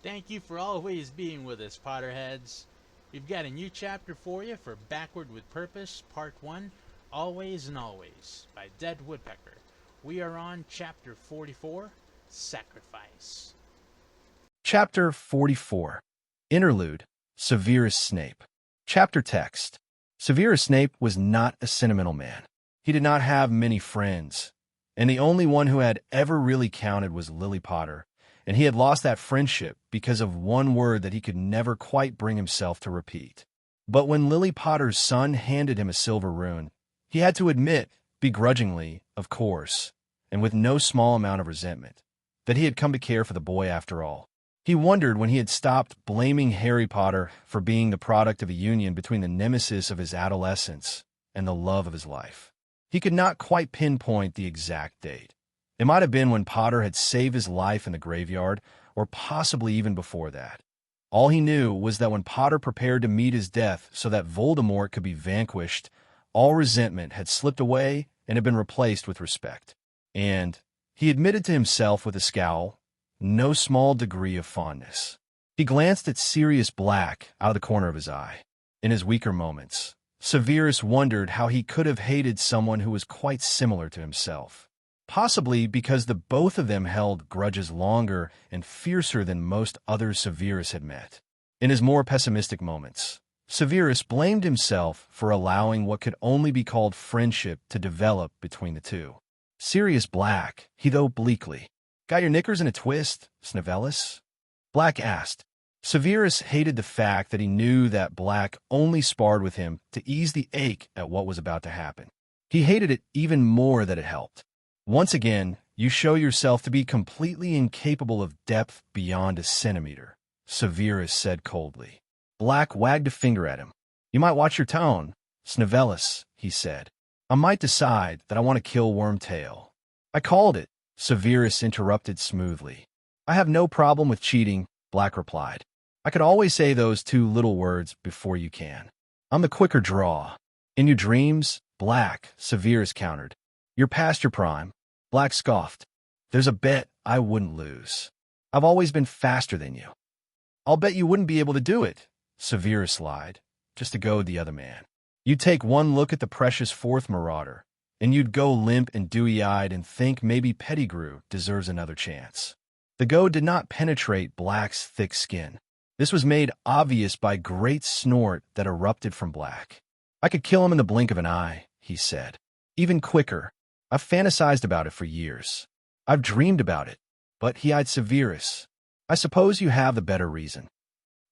Thank you for always being with us, Potterheads. We've got a new chapter for you for Backward with Purpose, Part 1, Always and Always, by Dead Woodpecker. We are on Chapter 44, Sacrifice. Chapter 44 Interlude Severus Snape. Chapter text. Severus Snape was not a sentimental man. He did not have many friends, and the only one who had ever really counted was Lily Potter, and he had lost that friendship because of one word that he could never quite bring himself to repeat. But when Lily Potter's son handed him a silver rune, he had to admit, begrudgingly, of course, and with no small amount of resentment, that he had come to care for the boy after all. He wondered when he had stopped blaming Harry Potter for being the product of a union between the nemesis of his adolescence and the love of his life. He could not quite pinpoint the exact date. It might have been when Potter had saved his life in the graveyard, or possibly even before that. All he knew was that when Potter prepared to meet his death so that Voldemort could be vanquished, all resentment had slipped away and had been replaced with respect. And, he admitted to himself with a scowl, no small degree of fondness. He glanced at Sirius Black out of the corner of his eye. In his weaker moments, Severus wondered how he could have hated someone who was quite similar to himself. Possibly because the both of them held grudges longer and fiercer than most others Severus had met. In his more pessimistic moments, Severus blamed himself for allowing what could only be called friendship to develop between the two. Sirius Black, he thought bleakly. Got your knickers in a twist, Snivellus? Black asked. Severus hated the fact that he knew that Black only sparred with him to ease the ache at what was about to happen. He hated it even more that it helped. Once again, you show yourself to be completely incapable of depth beyond a centimeter, Severus said coldly. Black wagged a finger at him. You might watch your tone, Snivellus, he said. I might decide that I want to kill Wormtail. I called it, Severus interrupted smoothly. I have no problem with cheating, Black replied. I could always say those two little words before you can. I'm the quicker draw. In your dreams, Black, Severus countered. You're past your prime. Black scoffed. There's a bet I wouldn't lose. I've always been faster than you. I'll bet you wouldn't be able to do it, Severus lied, just to goad the other man. You'd take one look at the precious fourth marauder, and you'd go limp and dewy-eyed and think maybe Pettigrew deserves another chance. The goad did not penetrate Black's thick skin. This was made obvious by a great snort that erupted from Black. I could kill him in the blink of an eye, he said. Even quicker. I've fantasized about it for years. I've dreamed about it. But he eyed Severus. I suppose you have the better reason.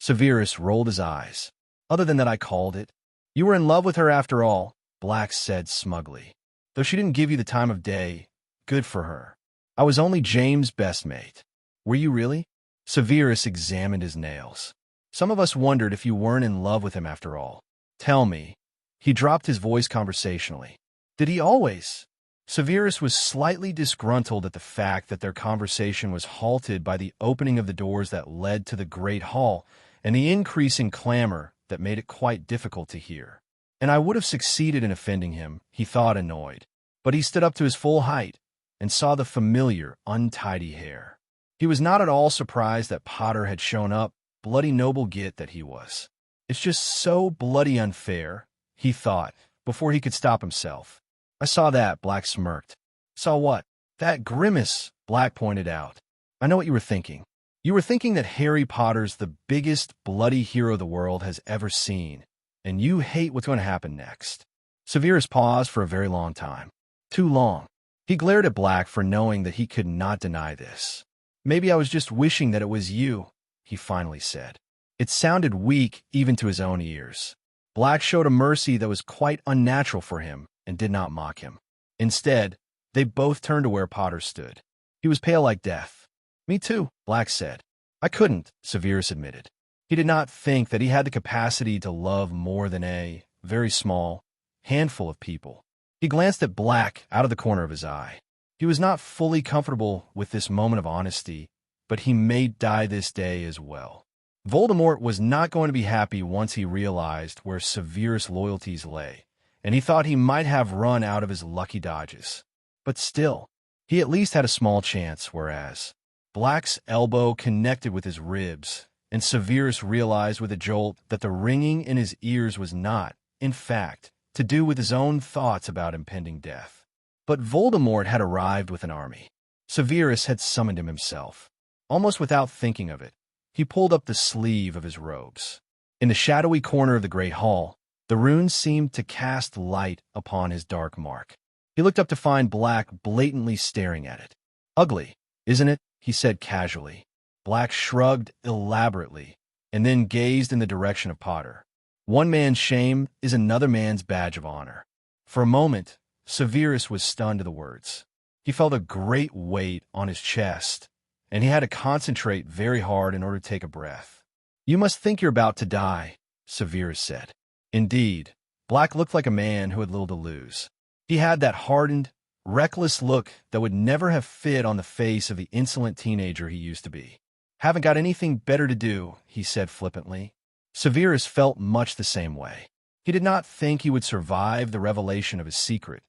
Severus rolled his eyes. Other than that I called it. You were in love with her after all, Black said smugly. Though she didn't give you the time of day, good for her. I was only James' best mate. Were you really? Severus examined his nails. Some of us wondered if you weren't in love with him after all. Tell me. He dropped his voice conversationally. Did he always? Severus was slightly disgruntled at the fact that their conversation was halted by the opening of the doors that led to the great hall and the increasing clamor that made it quite difficult to hear. And I would have succeeded in offending him, he thought, annoyed. But he stood up to his full height and saw the familiar, untidy hair. He was not at all surprised that Potter had shown up, bloody noble git that he was. It's just so bloody unfair, he thought, before he could stop himself. I saw that, Black smirked. Saw what? That grimace, Black pointed out. I know what you were thinking. You were thinking that Harry Potter's the biggest bloody hero the world has ever seen, and you hate what's going to happen next. Severus paused for a very long time. Too long. He glared at Black for knowing that he could not deny this. Maybe I was just wishing that it was you, he finally said. It sounded weak even to his own ears. Black showed a mercy that was quite unnatural for him and did not mock him. Instead, they both turned to where Potter stood. He was pale like death. Me too, Black said. I couldn't, Severus admitted. He did not think that he had the capacity to love more than a very small handful of people. He glanced at Black out of the corner of his eye. He was not fully comfortable with this moment of honesty, but he may die this day as well. Voldemort was not going to be happy once he realized where Severus' loyalties lay, and he thought he might have run out of his lucky dodges. But still, he at least had a small chance, whereas Black's elbow connected with his ribs, and Severus realized with a jolt that the ringing in his ears was not, in fact, to do with his own thoughts about impending death. But Voldemort had arrived with an army. Severus had summoned him himself. Almost without thinking of it, he pulled up the sleeve of his robes. In the shadowy corner of the great hall, the runes seemed to cast light upon his dark mark. He looked up to find Black blatantly staring at it. "Ugly, isn't it?" he said casually. Black shrugged elaborately and then gazed in the direction of Potter. One man's shame is another man's badge of honor. For a moment, Severus was stunned to the words. He felt a great weight on his chest, and he had to concentrate very hard in order to take a breath. "You must think you're about to die," Severus said. Indeed, Black looked like a man who had little to lose. He had that hardened, reckless look that would never have fit on the face of the insolent teenager he used to be. "Haven't got anything better to do," he said flippantly. Severus felt much the same way. He did not think he would survive the revelation of his secret.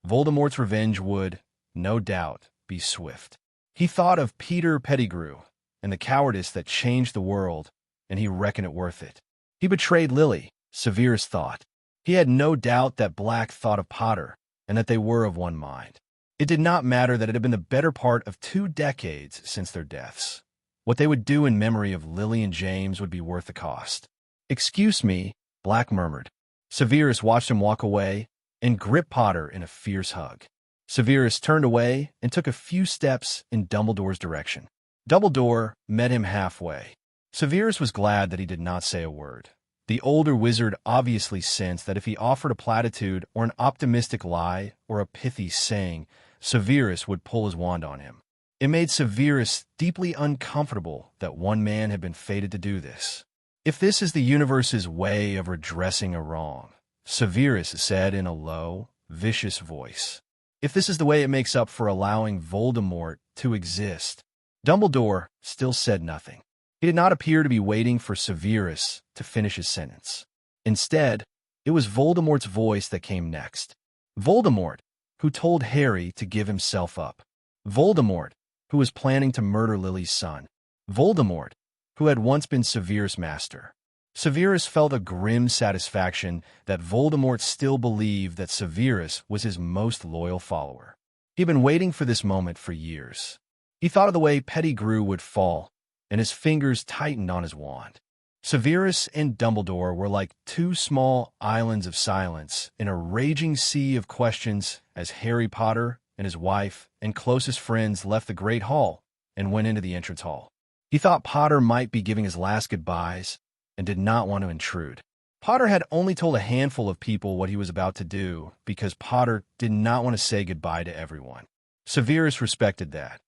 Voldemort's revenge would, no doubt, be swift. He thought of Peter Pettigrew and the cowardice that changed the world, and he reckoned it worth it. He betrayed Lily, Severus thought. He had no doubt that Black thought of Potter, and that they were of one mind. It did not matter that it had been the better part of 2 decades since their deaths. What they would do in memory of Lily and James would be worth the cost. "Excuse me," Black murmured. Severus watched him walk away and grip Potter in a fierce hug. Severus turned away and took a few steps in Dumbledore's direction. Dumbledore met him halfway. Severus was glad that he did not say a word. The older wizard obviously sensed that if he offered a platitude or an optimistic lie or a pithy saying, Severus would pull his wand on him. It made Severus deeply uncomfortable that one man had been fated to do this. "If this is the universe's way of redressing a wrong," Severus said in a low, vicious voice, "if this is the way it makes up for allowing Voldemort to exist." Dumbledore still said nothing. He did not appear to be waiting for Severus to finish his sentence. Instead, it was Voldemort's voice that came next. Voldemort, who told Harry to give himself up. Voldemort, who was planning to murder Lily's son. Voldemort, who had once been Severus' master. Severus felt a grim satisfaction that Voldemort still believed that Severus was his most loyal follower. He'd been waiting for this moment for years. He thought of the way Pettigrew would fall, and his fingers tightened on his wand. Severus and Dumbledore were like 2 small islands of silence in a raging sea of questions as Harry Potter and his wife and closest friends left the Great Hall and went into the entrance hall. He thought Potter might be giving his last goodbyes and did not want to intrude. Potter had only told a handful of people what he was about to do because Potter did not want to say goodbye to everyone. Severus respected that.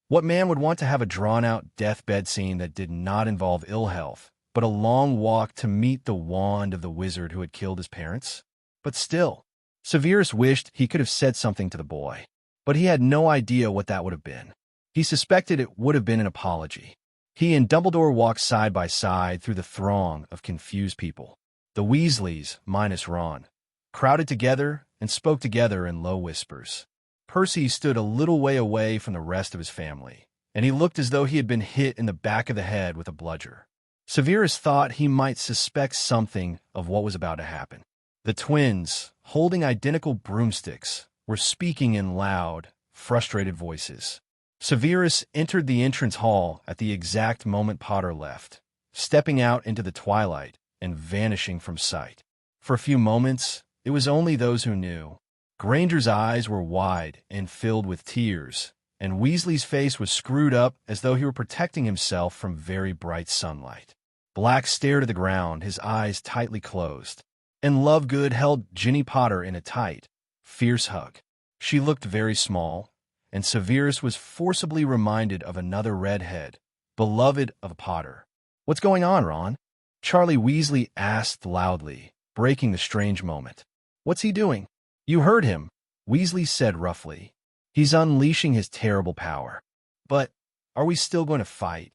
What man would want to have a drawn-out deathbed scene that did not involve ill health, but a long walk to meet the wand of the wizard who had killed his parents? But still, Severus wished he could have said something to the boy, but he had no idea what that would have been. He suspected it would have been an apology. He and Dumbledore walked side by side through the throng of confused people. The Weasleys, minus Ron, crowded together and spoke together in low whispers. Percy stood a little way away from the rest of his family, and he looked as though he had been hit in the back of the head with a bludger. Severus thought he might suspect something of what was about to happen. The twins, holding identical broomsticks, were speaking in loud, frustrated voices. Severus entered the entrance hall at the exact moment Potter left, stepping out into the twilight and vanishing from sight. For a few moments, it was only those who knew. Granger's eyes were wide and filled with tears, and Weasley's face was screwed up as though he were protecting himself from very bright sunlight. Black stared at the ground, his eyes tightly closed, and Lovegood held Ginny Potter in a tight, fierce hug. She looked very small, and Severus was forcibly reminded of another redhead, beloved of Potter. "What's going on, Ron?" Charlie Weasley asked loudly, breaking the strange moment. "What's he doing?" "You heard him," Weasley said roughly. "He's unleashing his terrible power." "But are we still going to fight?"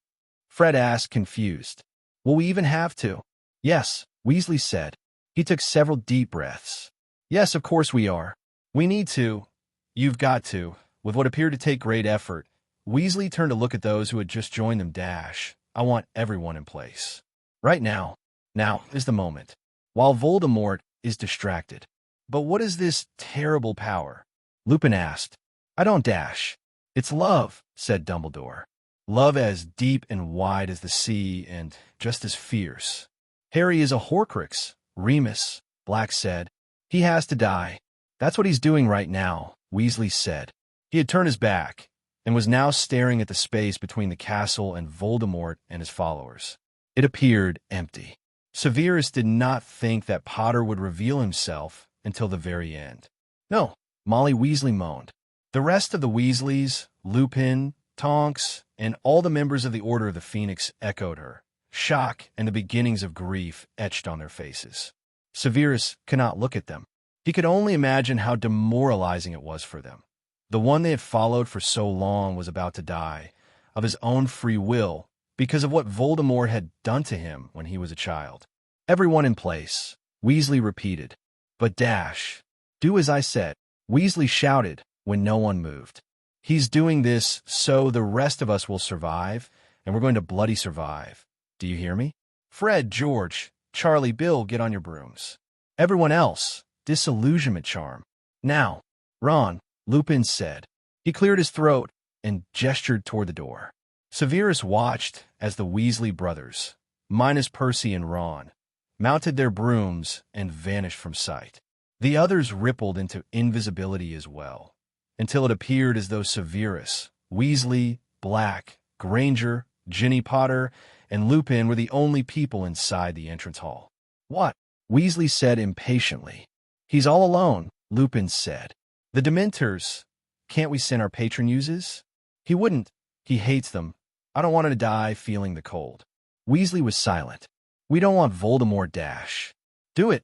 Fred asked, confused. "Will we even have to?" "Yes," Weasley said. He took several deep breaths. "Yes, of course we are. We need to. You've got to." With what appeared to take great effort, Weasley turned to look at those who had just joined them. Dash, I want everyone in place. Right now. Now is the moment. While Voldemort is distracted. But what is this terrible power? Lupin asked. I don't, Dash. It's love, said Dumbledore. Love as deep and wide as the sea and just as fierce. Harry is a Horcrux, Remus, Black said. He has to die. That's what he's doing right now, Weasley said. He had turned his back and was now staring at the space between the castle and Voldemort and his followers. It appeared empty. Severus did not think that Potter would reveal himself until the very end. No, Molly Weasley moaned. The rest of the Weasleys, Lupin, Tonks, and all the members of the Order of the Phoenix echoed her. Shock and the beginnings of grief etched on their faces. Severus could not look at them. He could only imagine how demoralizing it was for them. The one they had followed for so long was about to die, of his own free will, because of what Voldemort had done to him when he was a child. Everyone in place, Weasley repeated. But Dash, do as I said, Weasley shouted when no one moved. He's doing this so the rest of us will survive, and we're going to bloody survive. Do you hear me? Fred, George, Charlie, Bill, get on your brooms. Everyone else, disillusionment charm. Now, Ron, Lupin said. He cleared his throat and gestured toward the door. Severus watched as the Weasley brothers, minus Percy and Ron, mounted their brooms and vanished from sight. The others rippled into invisibility as well, until it appeared as though Severus, Weasley, Black, Granger, Ginny Potter, and Lupin were the only people inside the entrance hall. What? Weasley said impatiently. He's all alone, Lupin said. The Dementors. Can't we send our patron uses? He wouldn't. He hates them. I don't want him to die feeling the cold. Weasley was silent. We don't want Voldemort, Dash. Do it,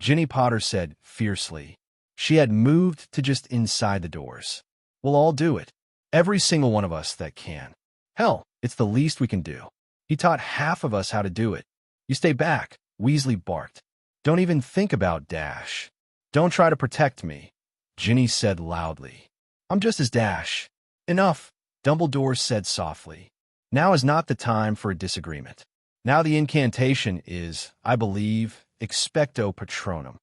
Ginny Potter said fiercely. She had moved to just inside the doors. We'll all do it. Every single one of us that can. Hell, it's the least we can do. He taught half of us how to do it. You stay back, Weasley barked. Don't even think about Dash. Don't try to protect me, Ginny said loudly. I'm just as Dash. Enough, Dumbledore said softly. Now is not the time for a disagreement. Now the incantation is, I believe, expecto patronum.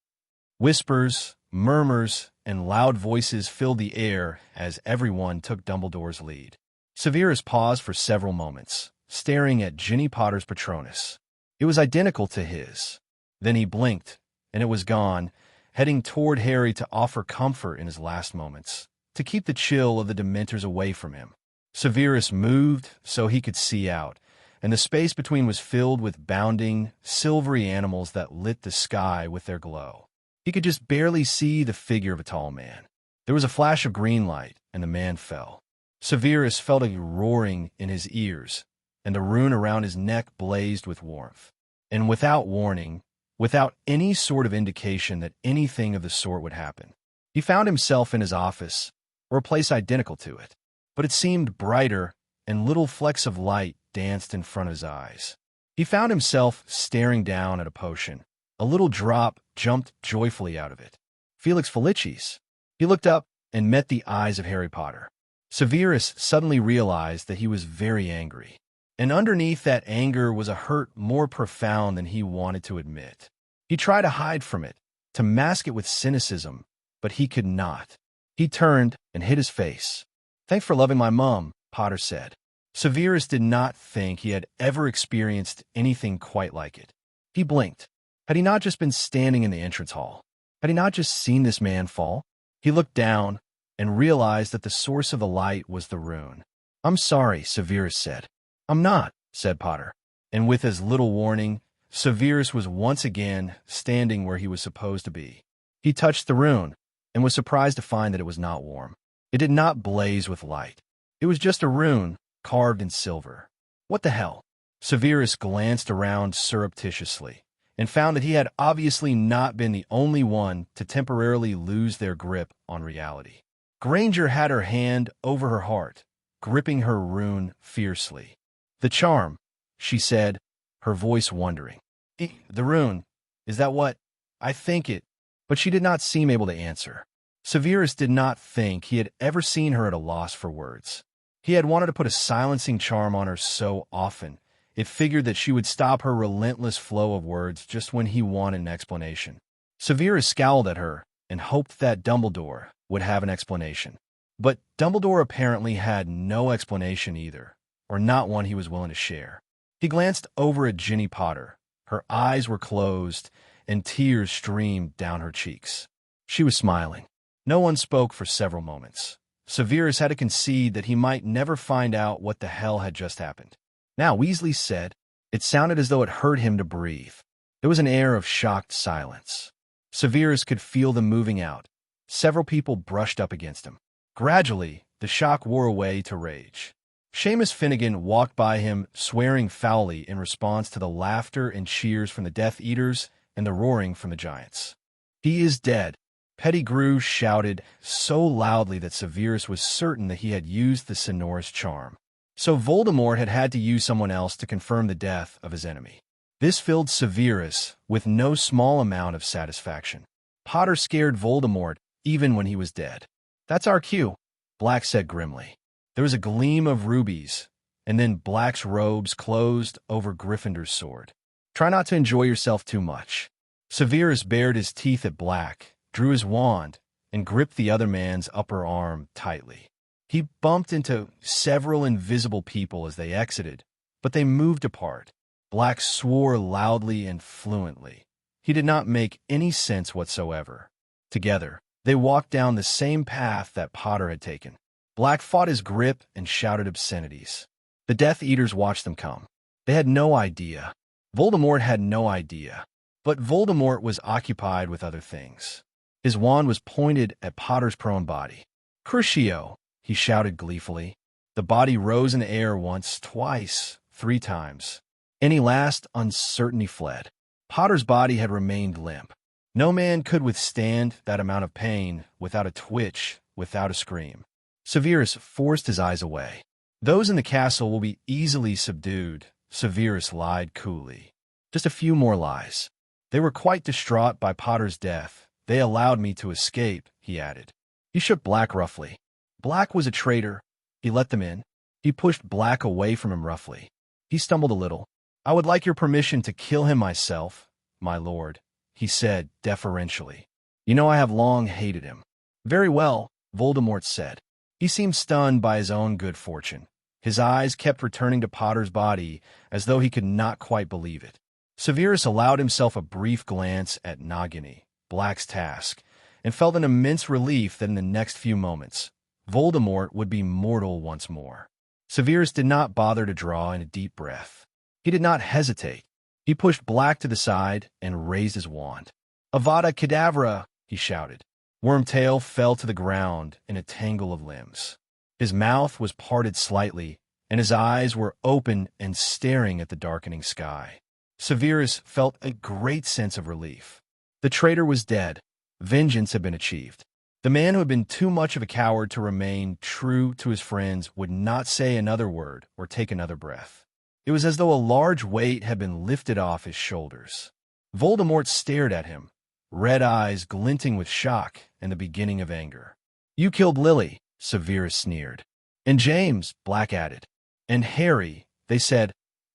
Whispers, murmurs, and loud voices filled the air as everyone took Dumbledore's lead. Severus paused for several moments, staring at Ginny Potter's Patronus. It was identical to his. Then he blinked, and it was gone, heading toward Harry to offer comfort in his last moments, to keep the chill of the Dementors away from him. Severus moved so he could see out, and the space between was filled with bounding, silvery animals that lit the sky with their glow. He could just barely see the figure of a tall man. There was a flash of green light, and the man fell. Severus felt a roaring in his ears, and the rune around his neck blazed with warmth. And without warning, without any sort of indication that anything of the sort would happen, he found himself in his office, or a place identical to it. But it seemed brighter, and little flecks of light danced in front of his eyes. He found himself staring down at a potion. A little drop jumped joyfully out of it. Felix Felicis. He looked up and met the eyes of Harry Potter. Severus suddenly realized that he was very angry. And underneath that anger was a hurt more profound than he wanted to admit. He tried to hide from it, to mask it with cynicism, but he could not. He turned and hid his face. Thanks for loving my mom, Potter said. Severus did not think he had ever experienced anything quite like it. He blinked. Had he not just been standing in the entrance hall? Had he not just seen this man fall? He looked down and realized that the source of the light was the rune. I'm sorry, Severus said. I'm not, said Potter. And with as little warning, Severus was once again standing where he was supposed to be. He touched the rune and was surprised to find that it was not warm. It did not blaze with light. It was just a rune carved in silver. What the hell? Severus glanced around surreptitiously and found that he had obviously not been the only one to temporarily lose their grip on reality. Granger had her hand over her heart, gripping her rune fiercely. The charm, she said, her voice wondering. The rune, is that what? I think it. But she did not seem able to answer. Severus did not think he had ever seen her at a loss for words. He had wanted to put a silencing charm on her so often, it figured that she would stop her relentless flow of words just when he wanted an explanation. Severus scowled at her and hoped that Dumbledore would have an explanation. But Dumbledore apparently had no explanation either, or not one he was willing to share. He glanced over at Ginny Potter. Her eyes were closed, and tears streamed down her cheeks. She was smiling. No one spoke for several moments. Severus had to concede that he might never find out what the hell had just happened. Now, Weasley said, it sounded as though it hurt him to breathe. There was an air of shocked silence. Severus could feel them moving out. Several people brushed up against him. Gradually, the shock wore away to rage. Seamus Finnegan walked by him, swearing foully in response to the laughter and cheers from the Death Eaters and the roaring from the Giants. "He is dead," Pettigrew shouted so loudly that Severus was certain that he had used the sonorous charm. So Voldemort had had to use someone else to confirm the death of his enemy. This filled Severus with no small amount of satisfaction. Potter scared Voldemort even when he was dead. "That's our cue," Black said grimly. There was a gleam of rubies, and then Black's robes closed over Gryffindor's sword. "Try not to enjoy yourself too much." Severus bared his teeth at Black, drew his wand, and gripped the other man's upper arm tightly. He bumped into several invisible people as they exited, but they moved apart. Black swore loudly and fluently. He did not make any sense whatsoever. Together, they walked down the same path that Potter had taken. Black fought his grip and shouted obscenities. The Death Eaters watched them come. They had no idea. Voldemort had no idea. But Voldemort was occupied with other things. His wand was pointed at Potter's prone body. "Crucio!" he shouted gleefully. The body rose in the air once, twice, 3 times. Any last uncertainty fled. Potter's body had remained limp. No man could withstand that amount of pain without a twitch, without a scream. Severus forced his eyes away. "Those in the castle will be easily subdued," Severus lied coolly. "Just a few more lies. They were quite distraught by Potter's death. They allowed me to escape," he added. He shook Black roughly. Black was a traitor. He let them in. He pushed Black away from him roughly. He stumbled a little. "I would like your permission to kill him myself, my lord," he said deferentially. "You know I have long hated him." "Very well," Voldemort said. He seemed stunned by his own good fortune. His eyes kept returning to Potter's body as though he could not quite believe it. Severus allowed himself a brief glance at Nagini, Black's task, and felt an immense relief that in the next few moments, Voldemort would be mortal once more. Severus did not bother to draw in a deep breath. He did not hesitate. He pushed Black to the side and raised his wand. "Avada Kedavra!" he shouted. Wormtail fell to the ground in a tangle of limbs. His mouth was parted slightly, and his eyes were open and staring at the darkening sky. Severus felt a great sense of relief. The traitor was dead. Vengeance had been achieved. The man who had been too much of a coward to remain true to his friends would not say another word or take another breath. It was as though a large weight had been lifted off his shoulders. Voldemort stared at him, red eyes glinting with shock and the beginning of anger. "You killed Lily," Severus sneered. "And James," Black added. "And Harry," they said,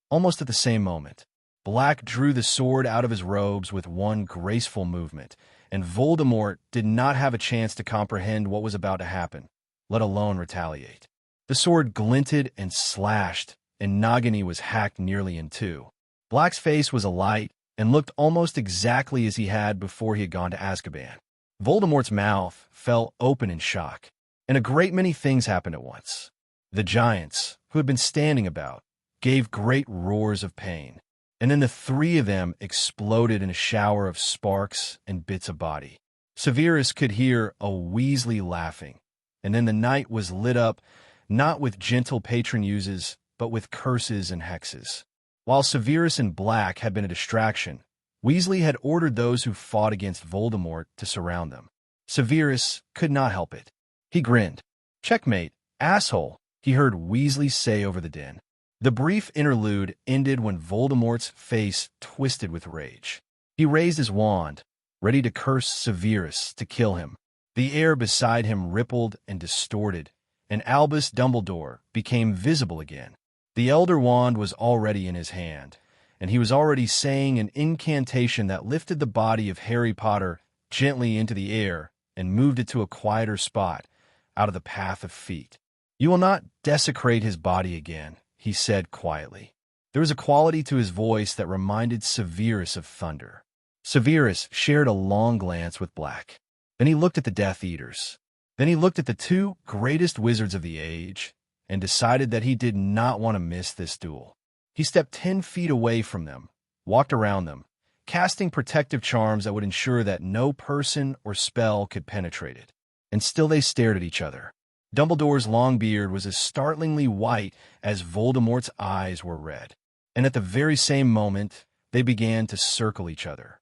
almost at the same moment. Black drew the sword out of his robes with one graceful movement, and Voldemort did not have a chance to comprehend what was about to happen, let alone retaliate. The sword glinted and slashed, and Nagini was hacked nearly in 2. Black's face was alight and looked almost exactly as he had before he had gone to Azkaban. Voldemort's mouth fell open in shock, and a great many things happened at once. The Giants, who had been standing about, gave great roars of pain, and then the 3 of them exploded in a shower of sparks and bits of body. Severus could hear a Weasley laughing, and then the night was lit up not with gentle patron uses, but with curses and hexes. While Severus and Black had been a distraction, Weasley had ordered those who fought against Voldemort to surround them. Severus could not help it. He grinned. "Checkmate, asshole," he heard Weasley say over the din. The brief interlude ended when Voldemort's face twisted with rage. He raised his wand, ready to curse Severus to kill him. The air beside him rippled and distorted, and Albus Dumbledore became visible again. The Elder Wand was already in his hand, and he was already saying an incantation that lifted the body of Harry Potter gently into the air and moved it to a quieter spot out of the path of feet. "You will not desecrate his body again," he said quietly. There was a quality to his voice that reminded Severus of thunder. Severus shared a long glance with Black. Then he looked at the Death Eaters. Then he looked at the two greatest wizards of the age and decided that he did not want to miss this duel. He stepped 10 feet away from them, walked around them, casting protective charms that would ensure that no person or spell could penetrate it. And still they stared at each other. Dumbledore's long beard was as startlingly white as Voldemort's eyes were red. And at the very same moment, they began to circle each other.